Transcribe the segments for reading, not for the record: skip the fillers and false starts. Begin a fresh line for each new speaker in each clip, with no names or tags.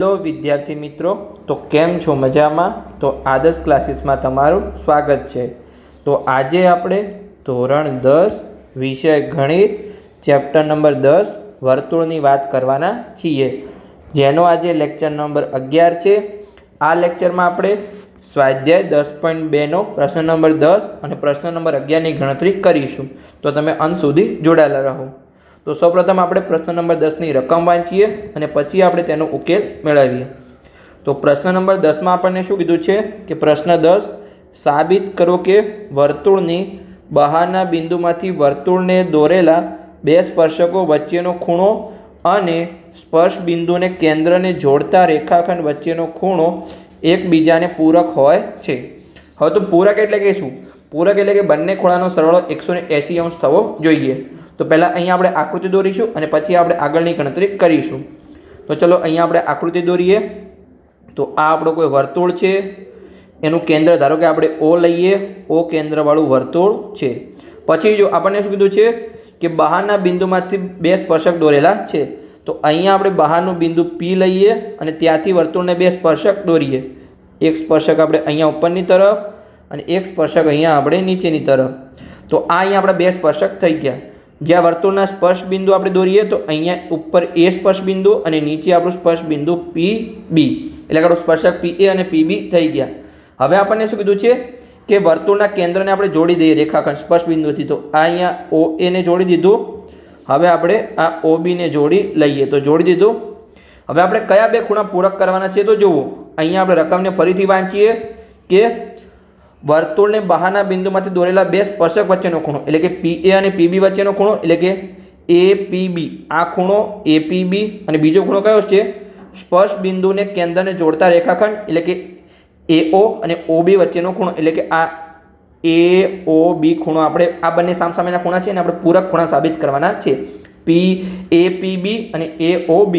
Hello વિદ્યાર્થી મિત્રો, તો કેમ છો? મજામાં? તો આદર્શ ક્લાસીસમાં તમારું સ્વાગત છે। તો આજે આપણે ધોરણ 10 વિષય ગણિત ચેપ્ટર નંબર 10 વર્તુળની વાત કરવાના છીએ, જેનો આજે લેક્ચર નંબર 11 છે। આ લેક્ચરમાં આપણે સ્વાધ્યાય 10.2નો પ્રશ્ન નંબર 10 અને પ્રશ્ન નંબર 11ની ગણતરી કરીશું। તો તમે અંત સુધી જોડાયેલા રહો। તો સૌપ્રથમ આપણે પ્રશ્ન નંબર 10ની રકમ વાંચીએ અને પછી આપણે તેનો ઉકેલ મેળવીએ। તો પ્રશ્ન નંબર 10માં આપણને શું કીધું છે કે પ્રશ્ન 10, સાબિત કરો કે વર્તુળની બહારના બિંદુમાંથી વર્તુળને દોરેલા બે સ્પર્શકો વચ્ચેનો ખૂણો અને સ્પર્શ બિંદુને કેન્દ્રને જોડતા રેખાખંડ વચ્ચેનો ખૂણો એકબીજાને પૂરક હોય છે। હવે તો પૂરક એટલે કે શું? પૂરક એટલે કે બંને ખૂણાનો સરવાળો 180 અંશ થવો જોઈએ। તો પહેલાં અહીંયા આપણે આકૃતિ દોરીશું અને પછી આપણે આગળની ગણતરી કરીશું। તો ચલો અહીંયા આપણે આકૃતિ દોરીએ। તો આ આપણો કોઈ વર્તુળ છે, એનું કેન્દ્ર ધારો કે આપણે O લઈએ, O કેન્દ્રવાળું વર્તુળ છે। પછી જો આપણને શું કીધું છે કે બહારના બિંદુમાંથી બે સ્પર્શક દોરેલા છે। તો અહીંયા આપણે બહારનું બિંદુ P લઈએ અને ત્યાંથી વર્તુળને બે સ્પર્શક દોરીએ। એક સ્પર્શક આપણે અહીંયા ઉપરની તરફ અને એક સ્પર્શક અહીંયા આપણે નીચેની તરફ। તો આ અહીંયા આપણા બે સ્પર્શક થઈ ગયા। જ્યાં વર્તુળના સ્પર્શ બિંદુ આપણે દોરીએ તો અહીંયા ઉપર A સ્પર્શ બિંદુ અને નીચે આપણું સ્પર્શ બિંદુ PB, એટલે કે આપણું સ્પર્શક PA અને PB થઈ ગયા। હવે આપણને શું કીધું છે કે વર્તુળના કેન્દ્રને આપણે જોડી દઈએ રેખાખંડ સ્પર્શ બિંદુથી। તો આ અહીંયા OA ને જોડી દીધું। હવે આપણે આ OB ને જોડી લઈએ, તો જોડી દીધું। હવે આપણે કયા બે ખૂણા પૂરક કરવાના છે તો જુઓ, અહીંયા આપણે રકમને ફરીથી વાંચીએ કે વર્તુળને બહારના બિંદુમાંથી દોરેલા બે સ્પર્શક વચ્ચેનો ખૂણો એટલે કે PA અને PB વચ્ચેનો ખૂણો એટલે કે APB, આ ખૂણો APB, અને બીજો ખૂણો કયો છે? સ્પર્શ બિંદુને કેન્દ્રને જોડતા રેખાખંડ એટલે કે AO અને OB વચ્ચેનો ખૂણો એટલે કે આ AOB ખૂણો। આપણે આ બંને સામસામેના ખૂણા છે ને આપણે પૂરક ખૂણા સાબિત કરવાના છે, APB અને AOB।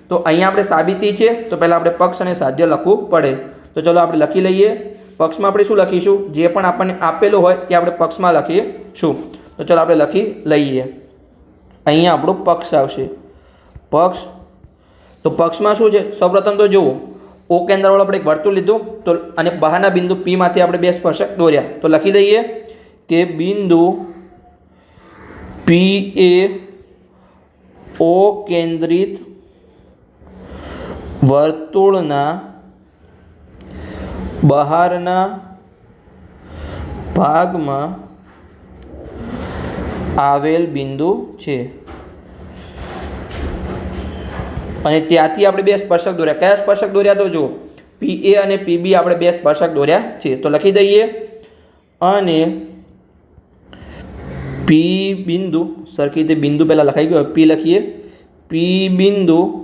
તો અહીંયા આપણે સાબિતી છે તો પહેલાં આપણે પક્ષ અને સાધ્ય લખવું પડે। તો ચલો આપણે લખી લઈએ। પક્ષમાં આપણે શું લખીશું? જે પણ આપણને આપેલું હોય એ આપણે પક્ષમાં લખીશું। તો ચલો આપણે લખી લઈએ। અહીંયા આપણો પક્ષ આવશે, પક્ષ। તો પક્ષમાં શું છે? સૌપ્રથમ તો જુઓ, O કેન્દ્રવાળું આપણે એક વર્તુળ લીધું તો અને બહારના બિંદુ P માંથી આપણે બે સ્પર્શક દોર્યા। તો લખી દઈએ કે બિંદુ PA O કેન્દ્રિત વર્તુળના બહારના ભાગમાં આવેલ બિંદુ છે અને ત્યાંથી આપણે બે સ્પર્શક દોર્યા। કયા સ્પર્શક દોર્યા? તો જુઓ, PA અને PB આપણે બે સ્પર્શક દોર્યા છે। તો લખી દઈએ અને P બિંદુ, સરખી રીતે બિંદુ પહેલાં લખાઈ ગયો, P લખીએ। P બિંદુમાંથી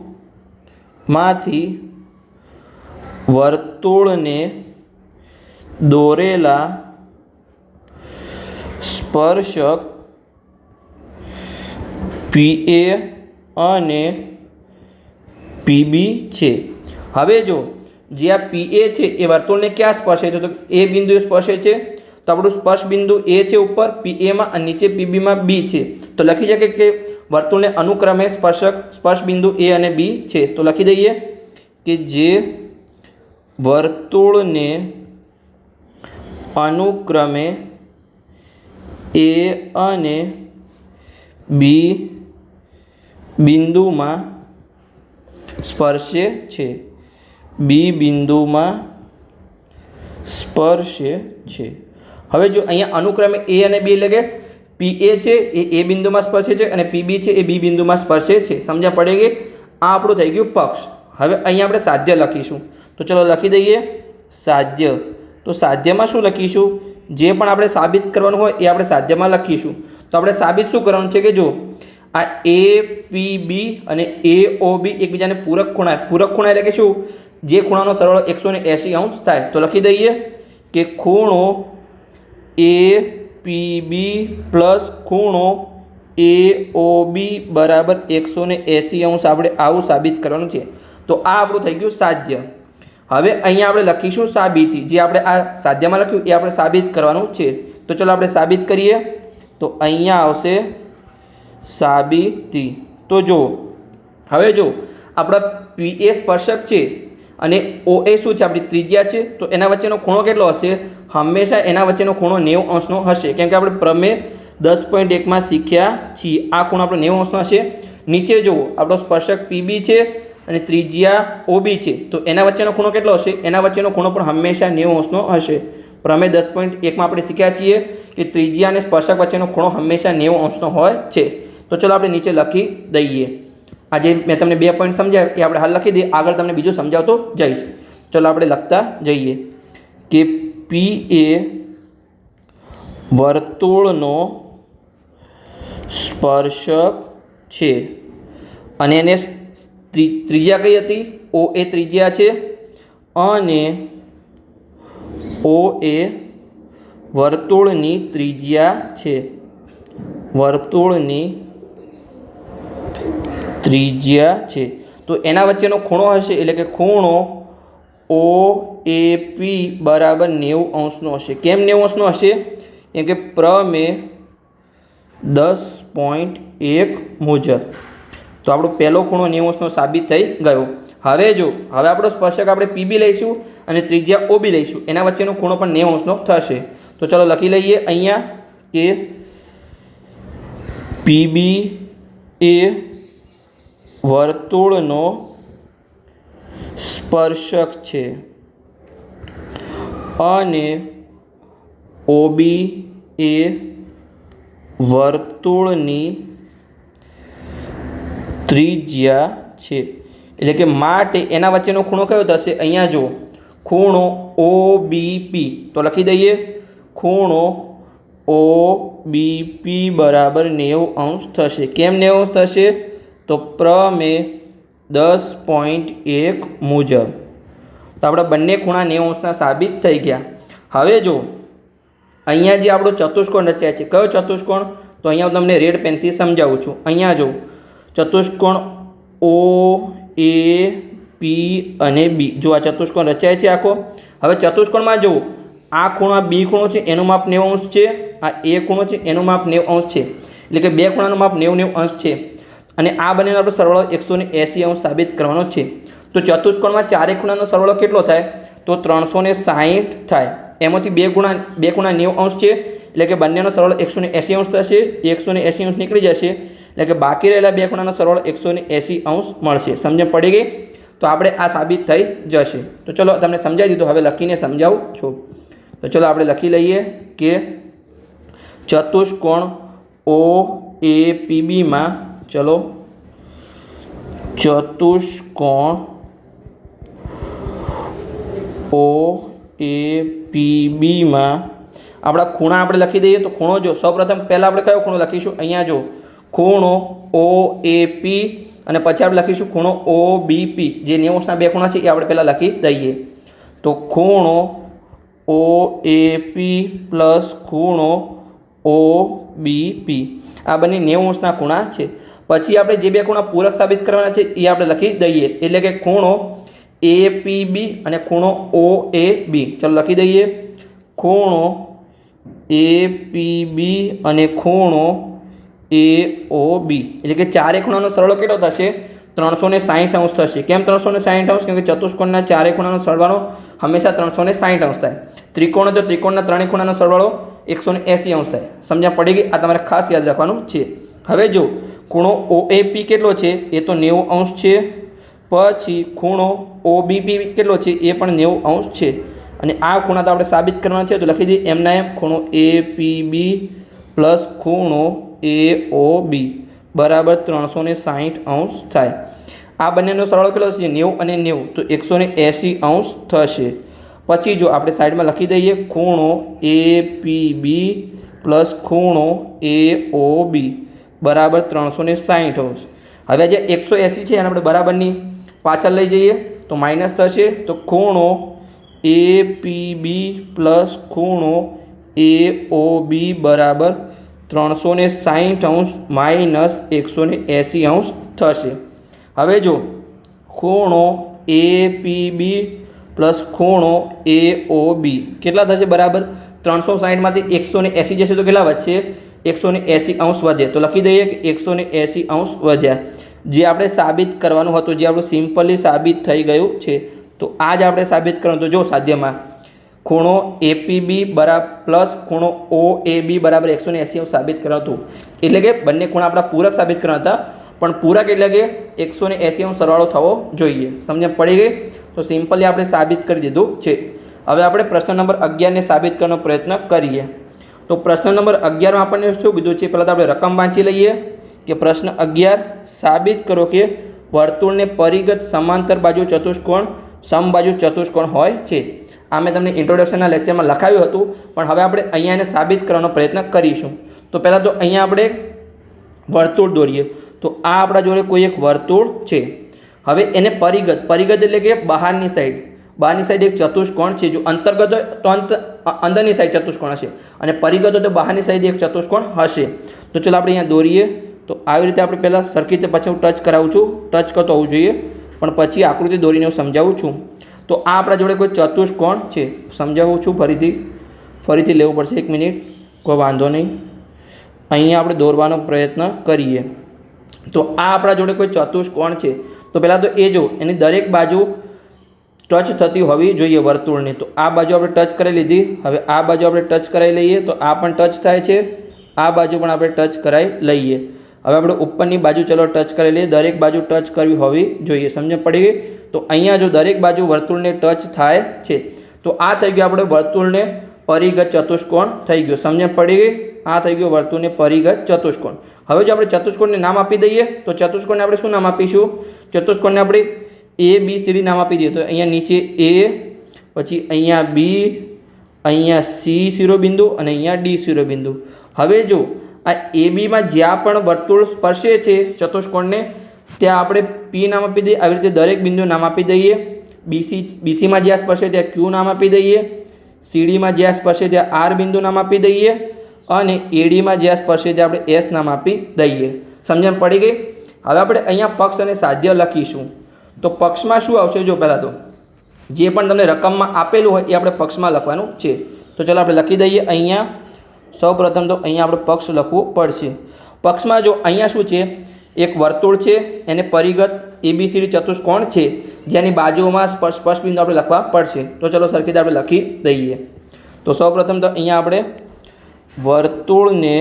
વર્તુળને દોરેલા સ્પર્શક PA અને PB છે। હવે જો જે આ PA છે એ વર્તુળને ક્યાં સ્પર્શે છે? તો એ બિંદુએ સ્પર્શે છે। તો આપણું સ્પર્શ બિંદુ A છે ઉપર PAમાં અને નીચે PBમાં B છે। તો લખી શકીએ કે વર્તુળને અનુક્રમે સ્પર્શ બિંદુ A અને B છે। તો લખી દઈએ કે જે વર્તુળને અનુક્રમે A અને B બિંદુમાં સ્પર્શે છે, B બિંદુમાં સ્પર્શે છે। હવે જો અહીંયા અનુક્રમે A અને B એટલે કે PA છે એ A બિંદુમાં સ્પર્શે છે અને PB છે એ B બિંદુમાં સ્પર્શે છે। સમજ્યા પડે કે આ આપણું થઈ ગયું પક્ષ। હવે અહીંયા આપણે સાધ્ય લખીશું। તો ચલો લખી દઈએ સાધ્ય। તો સાધ્યમાં શું લખીશું? જે પણ આપણે સાબિત કરવાનું હોય એ આપણે સાધ્યમાં લખીશું। તો આપણે સાબિત શું કરવાનું છે કે જો આ APB અને AOB એકબીજાને પૂરક ખૂણા એટલે કે શું? જે ખૂણાનો સરવાળો 180 અંશ થાય। તો લખી દઈએ કે ખૂણો APB પ્લસ ખૂણો AOB બરાબર 180 અંશ। આપણે આવું સાબિત કરવાનું છે। તો આ આપણું થઈ ગયું સાધ્ય। હવે અહીંયા આપણે લખીશું સાબિતી, જે આપણે આ સાધ્યમાં લખ્યું એ આપણે સાબિત કરવાનું છે। તો ચલો આપણે સાબિત કરીએ। તો અહીંયા આવશે સાબિતી। તો જો હવે જો આપણા PA સ્પર્શક છે અને OA શું છે, આપણી ત્રિજ્યા છે, તો એના વચ્ચેનો ખૂણો કેટલો હશે? હંમેશા એના વચ્ચેનો ખૂણો 90 અંશનો હશે, કેમ કે આપણે પ્રમેય 10.1 શીખ્યા છીએ. આ ખૂણો આપણો 90 અંશનો હશે. નીચે જુઓ, આપણો સ્પર્શક PB છે અને ત્રિજ્યા OB છે, તો એના વચ્ચેનો ખૂણો કેટલો હશે? એના વચ્ચેનો ખૂણો પણ હંમેશા 90 અંશનો હશે. પ્રમેય 10.1 આપણે શીખ્યા છીએ કે ત્રિજ્યા અને સ્પર્શક વચ્ચેનો ખૂણો હંમેશા 90 અંશનો હોય છે. તો ચલો આપણે નીચે લખી દઈએ. આજે મેં તમને 2 પોઈન્ટ સમજાવ્યા એ આપણે હાલ લખી દઈએ, આગળ તમને બીજું સમજાવતો જઈશ. ચલો આપણે લખતા જઈએ કે PA વર્તુળનો સ્પર્શક છે અને એને ત્રિજ્યા કઈ હતી? OA ત્રિજ્યા છે અને OA વર્તુળની ત્રિજ્યા છે. વર્તુળની ત્રિજ્યા છે, તો એના વચ્ચેનો ખૂણો હશે, એટલે કે ખૂણો OAP બરાબર 90 અંશનો હશે. કેમ 90 અંશનો હશે? કેમ કે પ્રમેય 10.1 મુજબ. તો આપણો પહેલો ખૂણો 90 અંશનો સાબિત થઈ ગયો. હવે આપણો સ્પર્શક આપણે PB લઈશું અને ત્રિજ્યા OB લઈશું, એના વચ્ચેનો ખૂણો પણ 90 અંશનો થશે. તો ચલો લખી લઈએ અહીંયા કે PB એ વર્તુળનો સ્પર્શક છે અને OB એ વર્તુળની ત્રિજ્યા છે. એટલે કે માટે એના વચ્ચેનો ખૂણો કયો થશે? અહીંયા જો ખૂણો OBP, તો લખી દઈએ ખૂણો OBP બરાબર 90 અંશ થશે. કેમ 90 અંશ થશે? તો પ્રમેય 10.1 મુજબ. તો આપણા બંને ખૂણા 90 અંશના સાબિત થઈ ગયા. હવે જો અહીંયા જે આપણો ચતુષ્કોણ રચાય છે, કયો ચતુષ્કોણ? તો અહીંયા હું તમને રેડ પેનથી સમજાવું છું. અહીંયા જો ચતુષ્કોણ OAP અને B, જો આ ચતુષ્કોણ રચાય છે આખો. હવે ચતુષ્કોણમાં જુઓ, આ ખૂણો B ખૂણો છે એનું માપ 90 અંશ છે, આ A ખૂણો છે એનું માપ 90 અંશ છે, એટલે કે બે ખૂણાનું માપ 90 અંશ છે અને આ બંનેનો આપણે સરવાળો 180 અંશ સાબિત કરવાનો છે. તો ચતુષ્કોણમાં ચારે ખૂણાનો સરવાળો કેટલો થાય? તો 360 થાય. એમાંથી બે ખૂણા 90 અંશ છે, એટલે કે બંનેનો સરવાળો 180 અંશ થશે. 180 અંશ નીકળી જશે, એટલે કે બાકી રહેલા બે ખૂણાનો સરવાળો 180 અંશ મળશે. સમજણ પડી ગઈ? તો આપણે આ સાબિત થઈ જશે. તો ચલો તમને સમજાવી દીધું, હવે લખીને સમજાવું છું. તો ચલો આપણે લખી લઈએ કે ચતુષ્કોણ OAPBમાં, ચલો ચતુષ્કોણ OAPBમાં આપણા ખૂણા આપણે લખી દઈએ. તો ખૂણો જો સૌપ્રથમ પહેલાં આપણે કયો ખૂણો લખીશું? અહીંયા જો ખૂણો OAP અને પછી આપણે લખીશું ખૂણો OBP. જે 90 અંશના બે ખૂણા છે એ આપણે પહેલાં લખી દઈએ. તો ખૂણો OAP પ્લસ ખૂણો OBP, આ બંને 90 અંશના ખૂણા છે. પછી આપણે જે બે ખૂણા પૂરક સાબિત કરવાના છે એ આપણે લખી દઈએ, એટલે કે ખૂણો APB અને ખૂણો OAB. ચલો લખી દઈએ ખૂણો APB અને ખૂણો AOB, એટલે કે ચારે ખૂણાનો સરવાળો કેટલો થશે? 360 અંશ થશે. કેમ 360 અંશ? કેમ કે ચતુષ્કોણના ચારે ખૂણાનો સરવાળો હંમેશા 360 અંશ થાય. ત્રિકોણ તો ત્રિકોણના ત્રણેય ખૂણાનો સરવાળો 180 અંશ થાય. સમજણ પડી ગઈ? આ તમારે ખાસ યાદ રાખવાનું છે. હવે જો ખૂણો OAP કેટલો છે? એ તો 90 અંશ છે. પછી ખૂણો OBP કેટલો છે? એ પણ 90 અંશ છે. અને આ ખૂણા તો આપણે સાબિત કરવાના છે, તો લખી દઈએ એમના એમ ખૂણો APB પ્લસ ખૂણો AOB બરાબર 360 અંશ થાય. આ બંનેનો સરવાળો કેટલો થશે? 90 અને 90, તો 180 અંશ થશે. પછી જો આપણે સાઈડમાં લખી દઈએ ખૂણો APB પ્લસ ખૂણો AOB બરાબર 360 અંશ. હવે જે 180 છે એને આપણે બરાબરની પાછળ લઈ જઈએ તો માઇનસ થશે. તો ખૂણો APB પ્લસ ખૂણો AOB બરાબર 360 અંશ માઇનસ 180 અંશ થશે. હવે જો ખૂણો APB પ્લસ ખૂણો AOB કેટલા થશે? બરાબર 360માંથી 180 જશે તો કેટલા વધશે? 180 અંશ વધે. તો લખી દઈએ કે 180 અંશ વધ્યા. જે આપણે સાબિત કરવાનું હતું, જે આપણું સિમ્પલી સાબિત થઈ ગયું છે. તો આ જ આપણે સાબિત કરવાનું. તો જો સાધ્યમાં ખૂણો એપીબી પ્લસ ખૂણો OAB બરાબર 180 સાબિત કરવાનું હતું. એટલે કે બંને ખૂણા આપણા પૂરક સાબિત કરવાના હતા, પણ પૂરક એટલે કે 180 સરવાળો થવો જોઈએ. સમજણ પડી ગઈ? તો સિમ્પલી આપણે સાબિત કરી દીધું છે. હવે આપણે પ્રશ્ન નંબર 11 ને સાબિત કરવાનો પ્રયત્ન કરીએ. તો પ્રશ્ન નંબર 11માં આપણને શું કીધું છે? પહેલાં તો આપણે રકમ વાંચી લઈએ કે પ્રશ્ન 11 સાબિત કરો કે વર્તુળને પરિગત સમાંતર બાજુ ચતુષ્કોણ સમબાજુ ચતુષ્કોણ હોય છે. આ મેં તમને ઇન્ટ્રોડક્શનના લેક્ચરમાં લખાવ્યું હતું, પણ હવે આપણે અહીંયા એને સાબિત કરવાનો પ્રયત્ન કરીશું. તો પહેલાં તો અહીંયા આપણે વર્તુળ દોરીએ. તો આ આપણા જોડે કોઈ એક વર્તુળ છે. હવે એને પરિગત એટલે કે બહારની સાઈડ એક ચતુષ્કોણ છે. જો અંતર્ગત હોય તો અંદરની સાઈડ ચતુષ્કોણ હશે, અને પરિગત હોય તો બહારની સાઈડ એક ચતુષ્કોણ હશે. તો ચલો આપણે અહીંયા દોરીએ. તો આવી રીતે આપણે પહેલાં સરખી રીતે પછી હું ટચ કરાવું છું. ટચ કરતો હોવું જોઈએ, પણ પછી આકૃતિ દોરીને હું સમજાવું છું. તો આ આપણા જોડે કોઈ ચતુષ્કોણ છે. સમજાવું છું ફરીથી લેવું પડશે. 1 મિનિટ, કોઈ વાંધો નહીં. અહીંયા આપણે દોરવાનો પ્રયત્ન કરીએ. તો આ આપણા જોડે કોઈ ચતુષ્કોણ છે. તો પહેલાં તો એ જો એની દરેક બાજુ ટચ થતી હોવી જોઈએ વર્તુળની. તો આ બાજુ આપણે ટચ કરી લીધી. હવે આ બાજુ આપણે ટચ કરાવી લઈએ. તો આ પણ ટચ થાય છે. આ બાજુ પણ આપણે ટચ કરાવી લઈએ. હવે આપણે ઉપરની બાજુ ચલો ટચ કરી લઈએ. દરેક બાજુ ટચ કરવી હોવી જોઈએ. સમજ પડી ગઈ? તો અહીંયા જો દરેક બાજુ વર્તુળને ટચ થાય છે, તો આ થઈ ગયું આપણે વર્તુળને પરિગત ચતુષ્કોણ થઈ ગયો. સમજ પડી ગઈ? આ થઈ ગયો વર્તુળને પરિગત ચતુષ્કોણ. હવે જો આપણે ચતુષ્કોણને નામ આપી દઈએ, તો ચતુષ્કોણને આપણે શું નામ આપીશું? ચતુષ્કોણને આપણે ABCD નામ આપી દઈએ. તો અહીંયા નીચે A, પછી અહીંયા B, અહીંયા C શિરોબિંદુ અને અહીંયા D શિરોબિંદુ. હવે જો આ ABમાં જ્યાં પણ વર્તુળ સ્પર્શે છે ચતુષ્કોણને, ત્યાં આપણે P નામ આપી દઈએ. આવી રીતે દરેક બિંદુ નામ આપી દઈએ. BCમાં જ્યાં સ્પર્શે ત્યાં Q નામ આપી દઈએ. CDમાં જ્યાં સ્પર્શે ત્યાં R બિંદુ નામ આપી દઈએ. અને ADમાં જ્યાં સ્પર્શે ત્યાં આપણે S નામ આપી દઈએ. સમજણ પડી ગઈ? હવે આપણે અહીંયા પક્ષ અને સાધ્ય લખીશું. તો પક્ષમાં શું આવશે? જો પહેલાં તો જે પણ તમને રકમમાં આપેલું હોય એ આપણે પક્ષમાં લખવાનું છે. તો ચાલો આપણે લખી દઈએ. અહીંયા સૌપ્રથમ તો અહીંયા આપણે પક્ષ લખવું પડશે. પક્ષમાં જો અહીંયા શું છે? એક વર્તુળ છે, એને પરિગત ABCD ચતુષ્કોણ છે, જેની બાજુમાં સ્પર્શ બિંદુ આપણે લખવા પડશે. તો ચલો સરખી રીતે આપણે લખી દઈએ. તો સૌપ્રથમ તો અહીંયા આપણે વર્તુળને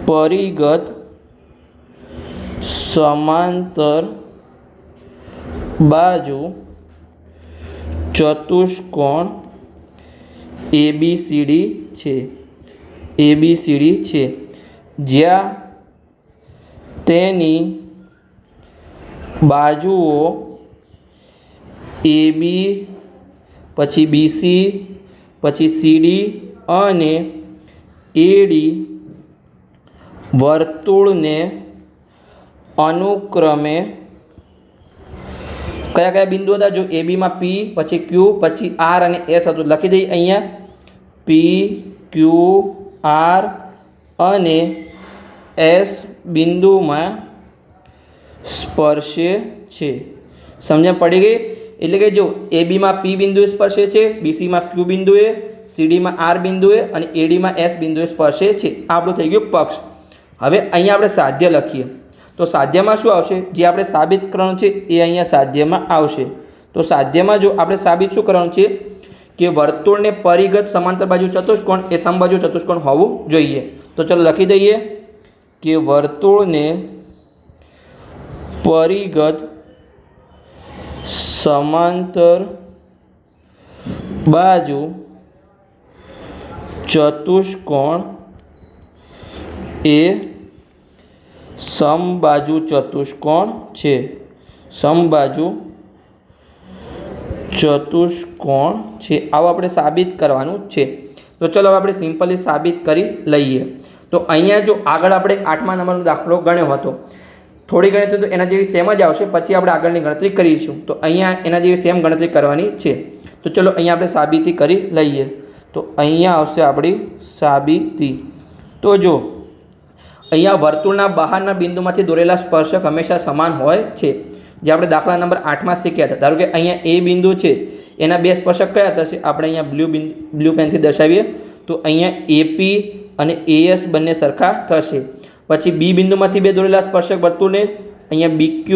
પરિગત સમાંતર બાજુ ચતુષ્કોણ ABCD છે, જ્યાં તેની બાજુઓ AB, પછી BC, પછી CD અને AD વર્તુળને અનુક્રમે કયા બિંદુ હતા? જો ABમાં P, પછી Q, પછી R અને S હતું. લખી દઈએ અહીંયા P, Q, R અને S બિંદુમાં સ્પર્શે છે. સમજણ પડી ગઈ? એટલે કે જો ABમાં P બિંદુએ સ્પર્શે છે, BCમાં Q બિંદુએ, CDમાં R બિંદુએ અને ADમાં S બિંદુએ સ્પર્શે છે. આ આપણું થઈ ગયું પક્ષ. હવે અહીંયા આપણે સાધ્ય લખીએ. તો સાધ્યમાં શું આવશે? જે આપણે સાબિત કરવાનું છે એ અહીંયા સાધ્યમાં આવશે. તો સાધ્યમાં જો આપણે સાબિત શું કરવાનું છે કે વર્તુળને પરિગત સમાંતર બાજુ ચતુષ્કોણ એ સમબાજુ ચતુષ્કોણ હોવું જોઈએ. તો ચલો લખી દઈએ કે વર્તુળને પરિગત સમાંતર બાજુ ચતુષ્કોણ એ સમબાજુ ચતુષ્કોણ છે. સમબાજુ ચતુષ્કોણ છે. આવું આપણે સાબિત કરવાનું છે. તો ચલો હવે આપણે સિમ્પલી સાબિત કરી લઈએ. તો અહીંયા જો આગળ આપણે 8મા નંબરનો દાખલો ગણ્યો હતો, થોડી ગણતરી તો એના જેવી સેમ જ આવશે, પછી આપણે આગળની ગણતરી કરીશું. તો અહીંયા એના જેવી સેમ ગણતરી કરવાની છે. તો ચલો અહીંયા આપણે સાબિતી કરી લઈએ. તો અહીંયા આવશે આપણી સાબિતી. તો જો અહીંયા વર્તુળના બહારના બિંદુમાંથી દોરેલા સ્પર્શક હંમેશા સમાન હોય છે. જે આપણે દાખલા નંબર 8માં શીખ્યા હતા. ધારો કે અહીંયા A બિંદુ છે, એના બે સ્પર્શક કયા થશે? આપણે અહીંયા બ્લુ પેનથી દર્શાવીએ તો અહીંયા AP અને AS બંને સરખા થશે. પછી બી બિંદુમાંથી બે દોરેલા સ્પર્શક વર્તુળને અહીંયા BQ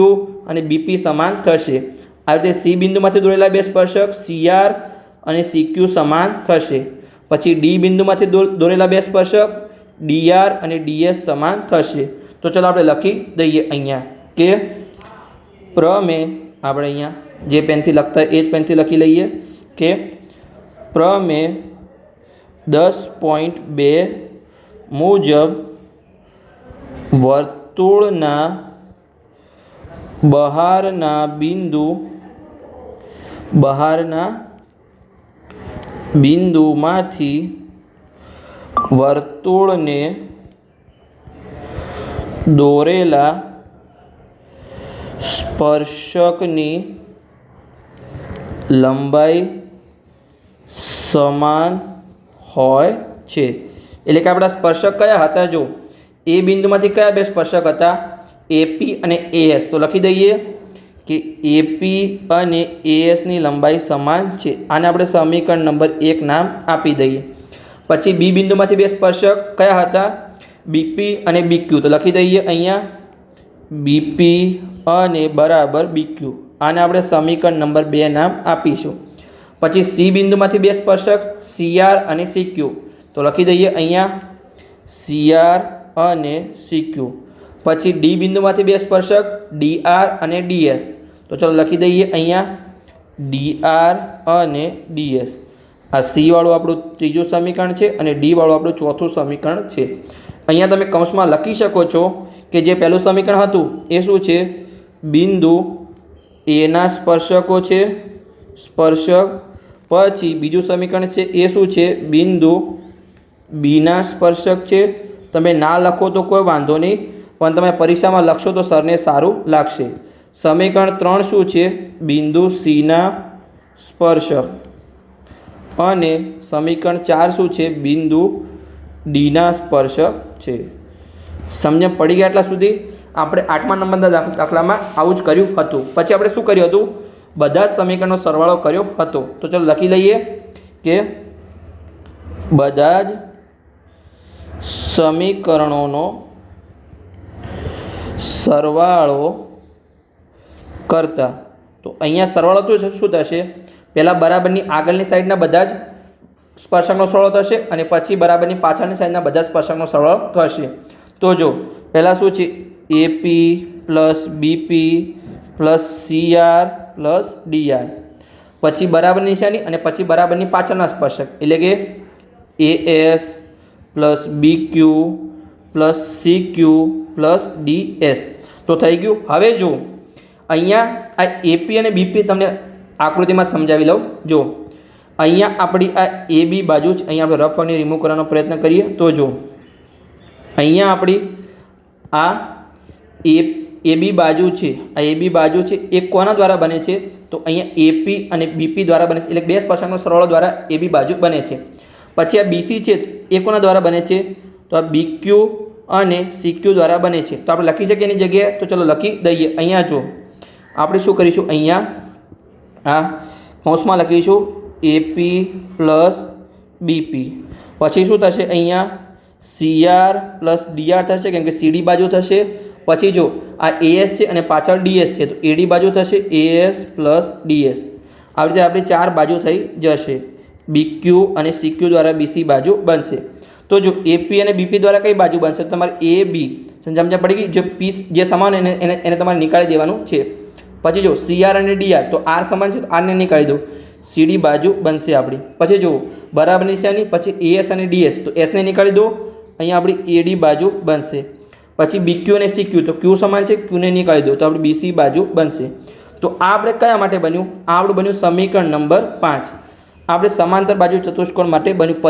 અને BP સમાન થશે. આવી રીતે સી બિંદુમાંથી દોરેલા બે સ્પર્શક CR અને CQ સમાન થશે. પછી ડી બિંદુમાંથી દોરેલા બે સ્પર્શક DR અને DS સમાન થશે. તો ચાલો આપણે લખી દઈએ અહીંયા કે પ્રમેય, આપણે અહીંયા જે પેનથી લખતા એ જ પેનથી લખી લઈએ કે પ્રમેય 10.2 મુજબ વર્તુળના બહારના બિંદુમાંથી વર્તુળને દોરેલા સ્પર્શકની લંબાઈ સમાન હોય છે. એટલે કે આપણા સ્પર્શક કયા હતા? જો એ બિંદુમાંથી કયા બે સ્પર્શક હતા? AP અને AS. તો લખી દઈએ કે AP અને ASની લંબાઈ સમાન છે. આને આપણે સમીકરણ નંબર 1 નામ આપી દઈએ. પછી બી બિંદુમાંથી બે સ્પર્શક કયા હતા? BP અને BQ. તો લખી દઈએ અહીંયા BP અને બરાબર BQ. આને આપણે સમીકરણ નંબર 2 નામ આપીશું. પછી સી બિંદુમાંથી બે સ્પર્શક CR અને CQ. તો લખી દઈએ અહીંયા CR અને CQ. પછી ડી બિંદુમાંથી બે સ્પર્શક DR અને DS. તો ચાલો લખી દઈએ અહીંયા DR અને DS. આ સી વાળું આપણું ત્રીજું સમીકરણ છે અને ડી વાળું આપણું ચોથું સમીકરણ છે. અહીંયા તમે કૌંસમાં લખી શકો છો કે જે પહેલું સમીકરણ હતું એ શું છે? બિંદુ એના સ્પર્શકો છે, સ્પર્શક. પછી બીજું સમીકરણ છે એ શું છે? બિંદુ બીના સ્પર્શક છે. તમે ના લખો તો કોઈ વાંધો નહીં, પણ તમે પરીક્ષામાં લખશો તો સરને સારું લાગશે. સમીકરણ 3 શું છે? બિંદુ સીના સ્પર્શક. અને સમીકરણ 4 શું છે? બિંદુ ડીના સ્પર્શક છે. સમજણ પડી ગયા? એટલા સુધી આપણે 8મા નંબરના દાખલામાં આવું જ કર્યું હતું. પછી આપણે શું કર્યું હતું? બધા જ સમીકરણનો સરવાળો કર્યો હતો. તો ચાલો લખી લઈએ કે બધા જ સમીકરણોનો સરવાળો કરતા. તો અહીંયા સરવાળો તો શું થશે? પહેલાં બરાબરની આગળની સાઈડના બધા જ સ્પર્શકનો સરવાળો થશે અને પછી બરાબરની પાછળની સાઈડના બધા સ્પર્શકનો સરવાળો થશે. તો જો પહેલાં શું છે? AP plus BP plus CR plus DR. પછી બરાબરની નિશાની અને પછી બરાબરની પાછળના સ્પર્શક એટલે કે AS plus BQ plus CQ plus DS. તો થઈ ગયું. હવે જો અહીંયા આ AP અને BP તમને આકૃતિમાં સમજાવી લઉં. જો અહીંયા આપણી આ AB બાજુ જ અહીંયા આપણે રફ અને રિમૂવ કરવાનો પ્રયત્ન કરીએ. તો જો અહીંયા આપણી આ AB બાજુ છે, આ AB બાજુ છે એ કોના દ્વારા બને છે? તો અહીંયા AP અને BP દ્વારા બને છે. એટલે બે સ્પર્શકનો સરવાળો દ્વારા AB બાજુ બને છે. પછી આ BC છે એ કોના દ્વારા બને છે? તો આ BQ અને CQ દ્વારા બને છે. તો આપણે લખી શકીએ એની જગ્યાએ. તો ચલો લખી દઈએ. અહીંયા જો આપણે શું કરીશું? અહીંયા આ કૌંસમાં લખીશું AP પ્લસ BP. પછી શું થશે? અહીંયા CR પ્લસ DR થશે, કેમ કે CD બાજુ થશે. પછી જો આ AS છે અને પાછળ DS છે તો AD બાજુ થશે AS પ્લસ DS. આવી રીતે આપણી 4 બાજુ થઈ જશે. BQ અને CQ દ્વારા BC બાજુ બનશે. તો જો AP અને BP દ્વારા કઈ બાજુ બનશે? તમારે AB. સમજ પડી ગઈ? જો પીસ જે સમાન એને તમારે નીકાળી દેવાનું છે. પછી જો CR અને DR તો R સમાન છે તો Rને નીકાળી દો. CD બાજુ બનશે આપણી. પછી જો બરાબર નિશાની, પછી AS અને DS તો Sને નીકાળી દો. અહીંયા આપણી AD બાજુ બનશે. પછી BQ અને CQ તો Q સમાન છે, Qને નીકાળી દો તો આપણી BC બાજુ બનશે. તો આ આપણે કયા માટે બન્યું? આ આપણું બન્યું સમીકરણ નંબર 5. આપણે સમાંતર બાજુ ચતુષ્કોણ માટે બન્યું.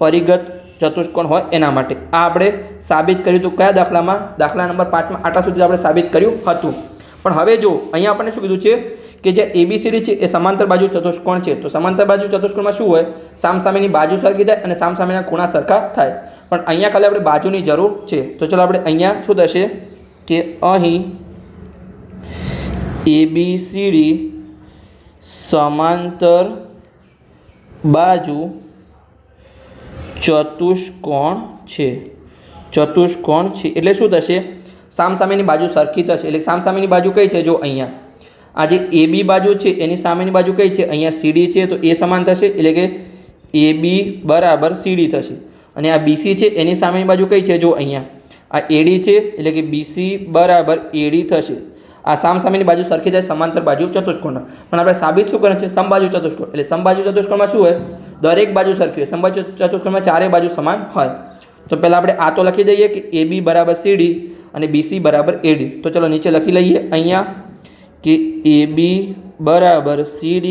પરિગત ચતુષ્કોણ હોય એના માટે આ આપણે સાબિત કર્યું હતું. કયા દાખલામાં? દાખલા નંબર 5માં. આટલા સુધી આપણે સાબિત કર્યું હતું. પણ હવે જો અહીંયા આપણને શું કીધું છે કે જે ABCD છે એ સમાંતર બાજુ ચતુષ્કોણ છે. તો સમાંતર બાજુ ચતુષ્કોણમાં શું હોય? સામસામેની બાજુ સરખી થાય અને સામસામેના ખૂણા સરખા થાય. પણ અહીંયા ખાલી આપણે બાજુની જરૂર છે. તો ચલો આપણે અહીંયા શું થશે કે અહીં ABCD સમાંતર બાજુ ચતુષ્કોણ છે. ચતુષ્કોણ છે એટલે શું થશે? સામસામેની બાજુ સરખી થશે. એટલે સામસામેની બાજુ કઈ છે? જો અહીંયા આ જે AB બાજુ છે એની સામેની બાજુ કઈ છે? અહીંયા CD છે તો એ સમાન થશે એટલે કે AB બરાબર CD થશે. અને આ BC છે એની સામેની બાજુ કઈ છે? જો અહીંયા આ AD છે એટલે કે BC બરાબર AD થશે. આ સામસામેની બાજુ સરખી થાય સમાંતર બાજુ ચતુષ્કોણના. પણ આપણે સાબિત શું કરવાનું છે? સમબાજુ ચતુષ્કોણ. એટલે સમબાજુ ચતુષ્કોણમાં શું હોય? દરેક બાજુ સરખી હોય. સમબાજુ ચતુષ્કોણમાં ચારે બાજુ સમાન હોય. તો પહેલાં આપણે આ તો લખી દઈએ કે AB બરાબર CD અને BC બરાબર AD. તો ચલો નીચે લખી લઈએ અહીંયા કે AB બરાબર CD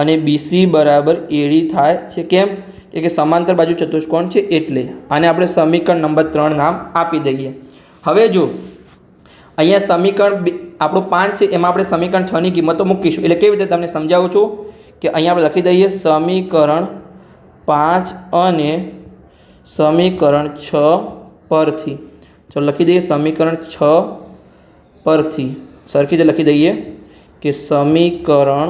અને BC બરાબર AD થાય છે. કેમ? કે સમાંતર બાજુ ચતુષ્કોણ છે એટલે. આને આપણે સમીકરણ નંબર 3 નામ આપી દઈએ. હવે જો અહીંયા સમીકરણ આપણું 5 છે એમાં આપણે સમીકરણ 6 ની કિંમતો મૂકીશું. એટલે કેવી રીતે તમને સમજાવું છું કે અહીંયા આપણે લખી દઈએ સમીકરણ 5 અને સમીકરણ 6 પરથી. ચલો લખી દઈએ સમીકરણ 6 પરથી સરખી રીતે લખી દઈએ કે સમીકરણ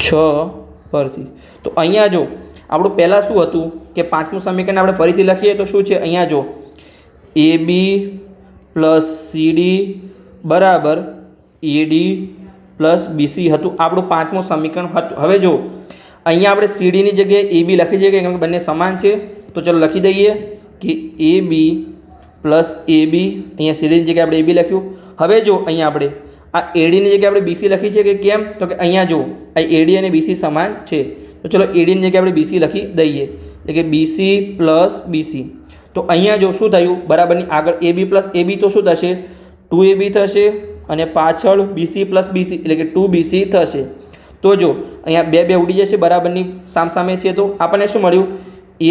6 પરથી. તો અહીંયા જો આપણું પહેલાં શું હતું કે 5મું સમીકરણ આપણે ફરીથી લખીએ તો શું છે? અહીંયા જો AB પ્લસ CD બરાબર AD પ્લસ BC હતું આપણું 5મું સમીકરણ હતું. હવે જો અહીંયા આપણે CDની જગ્યાએ AB લખી શકીએ કેમ કે બંને સમાન છે. તો ચલો લખી દઈએ કે AB પ્લસ AB, અહીંયા CDની જગ્યાએ આપણે AB લખ્યું. હવે જો અહીંયા આપણે આ ADની જગ્યાએ આપણે BC લખી છે કે કેમ? તો કે અહીંયા જો આ AD અને BC સમાન છે. તો ચલો ADની જગ્યાએ આપણે BC લખી દઈએ એટલે કે BC પ્લસ BC. તો અહીંયા જો શું થયું? બરાબરની આગળ AB પ્લસ AB તો શું થશે? 2AB થશે અને પાછળ BC પ્લસ BC એટલે કે 2BC થશે. તો જો અહીંયા બે ઉડી જશે બરાબરની સામસામે છે તો આપણને શું મળ્યું?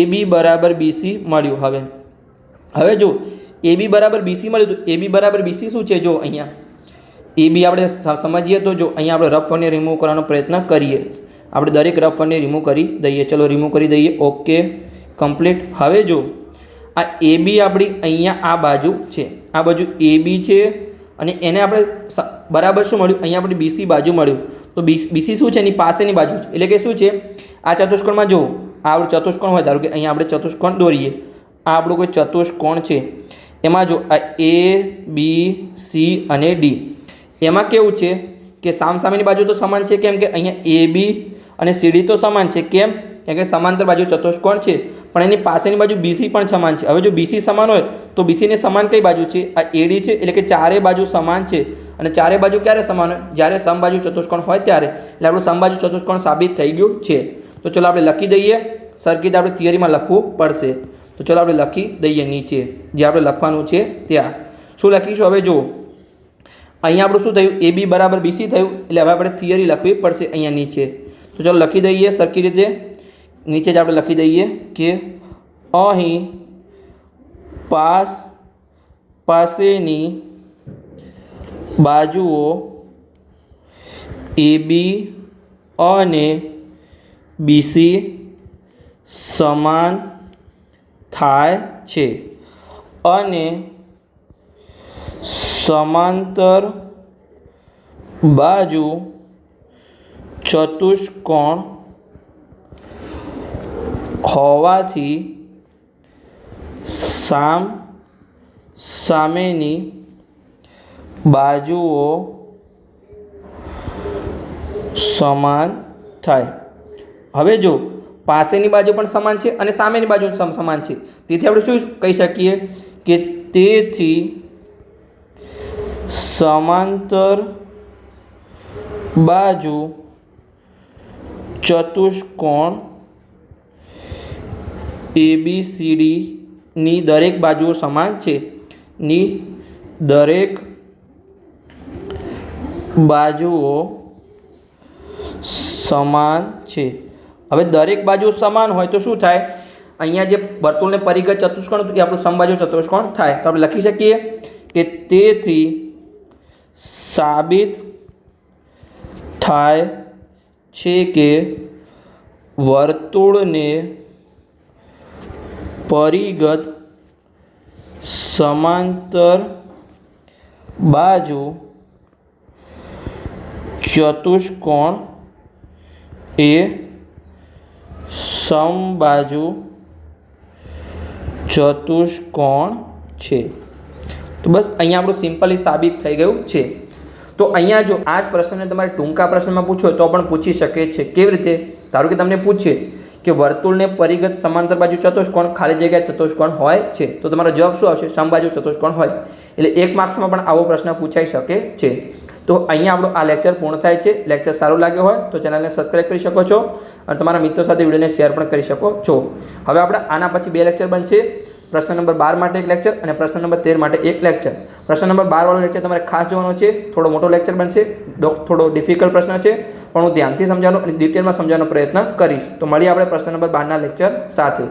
AB બરાબર BC મળ્યું. હવે જો AB બરાબર BC મળ્યું તો AB બરાબર BC શું છે? જો અહીંયા AB આપણે સમજીએ તો જો અહીંયા આપણે રફ વનને રિમૂવ કરવાનો પ્રયત્ન કરીએ. આપણે દરેક રફ વનને રિમૂવ કરી દઈએ. ચલો રિમૂવ કરી દઈએ. Okay complete. હવે જો આ AB આપણી અહીંયા આ બાજુ છે, આ બાજુ AB છે અને એને આપણે બરાબર શું મળ્યું? અહીંયા આપણે BC બાજુ મળ્યું. તો BC શું છે? એની પાસેની બાજુ છે. એટલે કે શું છે? આ ચતુષ્કોણમાં જો આ આપણું ચતુષ્કોણ હોય, ધારો કે અહીંયા આપણે ચતુષ્કોણ દોરીએ. આ આપણું કોઈ ચતુષ્કોણ છે એમાં જો આ A B C અને D એમાં કેવું છે કે સામસામેની બાજુ તો સમાન છે. કેમ કે અહીંયા AB અને CD તો સમાન છે. કેમ કે સમાંતર બાજુ ચતુષ્કોણ છે. પણ એની પાસેની બાજુ BC પણ સમાન છે. હવે જો BC સમાન હોય તો BC ને સમાન કઈ બાજુ છે? આ AD છે. એટલે કે ચારે બાજુ સમાન છે. અને ચારે બાજુ ક્યારે સમાન હોય? જ્યારે સમબાજુ ચતુષ્કોણ હોય ત્યારે. એટલે આપણું સમબાજુ ચતુષ્કોણ સાબિત થઈ ગયું છે. તો ચલો આપણે લખી દઈએ. સરખી આપણે થિયરીમાં લખવું પડશે. તો ચલો આપણે લખી દઈએ નીચે જે આપણે લખવાનું છે ત્યાં. શું લખીશું? હવે જો અહીંયા આપણું શું થયું? AB બરાબર BC થયું. એટલે હવે આપણે થિયરી લખવી પડશે અહીંયા નીચે. તો ચલો લખી દઈએ સરખી રીતે. નીચે જ આપણે લખી દઈએ કે અહીં પાસેની બાજુઓ AB અને BC સમાન થાય છે અને સમાંતર બાજુ ચતુષ્કોણ હોવાથી સામેની બાજુઓ સમાન થાય. હવે જો પાસેની બાજુ પણ સમાન છે અને સામેની બાજુ સમાન છે. તેથી આપણે શું કહી શકીએ કે તેથી સમાંતર બાજુ ચતુષ્કોણ ABCD ની દરેક બાજુઓ સમાન છે. ની દરેક બાજુઓ સમાન છે. હવે દરેક બાજુ સમાન હોય તો શું થાય? અહીંયા જે વર્તુળને પરિઘ ચતુષ્કોણ એ આપણું સમબાજુ ચતુષ્કોણ થાય. તો આપણે લખી શકીએ કે તેથી સાબિત થાય છે કે વર્તુળને પરિઘ સમાંતર બાજુ ચતુષ્કોણ એ સમબાજુ ચતુષ્કોણ છે. તો બસ અહીંયા આપણું સિમ્પલી સાબિત થઈ ગયું છે. તો અહીંયા જો આ જ પ્રશ્નને તમારે ટૂંકા પ્રશ્નમાં પૂછો તો પણ પૂછી શકે છે. કેવી રીતે? ધારો કે તમને પૂછે કે વર્તુળને પરિઘત સમાંતર બાજુ ચતુષ્કોણ ખાલી જગ્યા ચતુષ્કોણ હોય છે, તો તમારો જવાબ શું આવશે? સમબાજુ ચતુષ્કોણ હોય. એટલે 1 માર્ક્સમાં પણ આવો પ્રશ્ન પૂછાઈ શકે છે. તો અહીંયા આપણો આ લેક્ચર પૂર્ણ થાય છે. લેક્ચર સારું લાગ્યો હોય તો ચેનલને સબસ્ક્રાઈબ કરી શકો છો અને તમારા મિત્રો સાથે વિડીયોને શેર પણ કરી શકો છો. હવે આપણે આના પછી 2 લેક્ચર બનશે. પ્રશ્ન નંબર 12 માટે 1 લેક્ચર અને પ્રશ્ન નંબર 13 માટે 1 લેક્ચર. પ્રશ્ન નંબર 12 વાળો લેક્ચર તમારે ખાસ જોવાનો છે. થોડો મોટો લેક્ચર બનશે, થોડો ડિફિકલ્ટ પ્રશ્ન છે, પણ હું ધ્યાનથી સમજાવવાનો અને ડિટેલમાં સમજાવવાનો પ્રયત્ન કરીશ. તો મળીએ આપણે પ્રશ્ન નંબર 12ના લેક્ચર સાથે.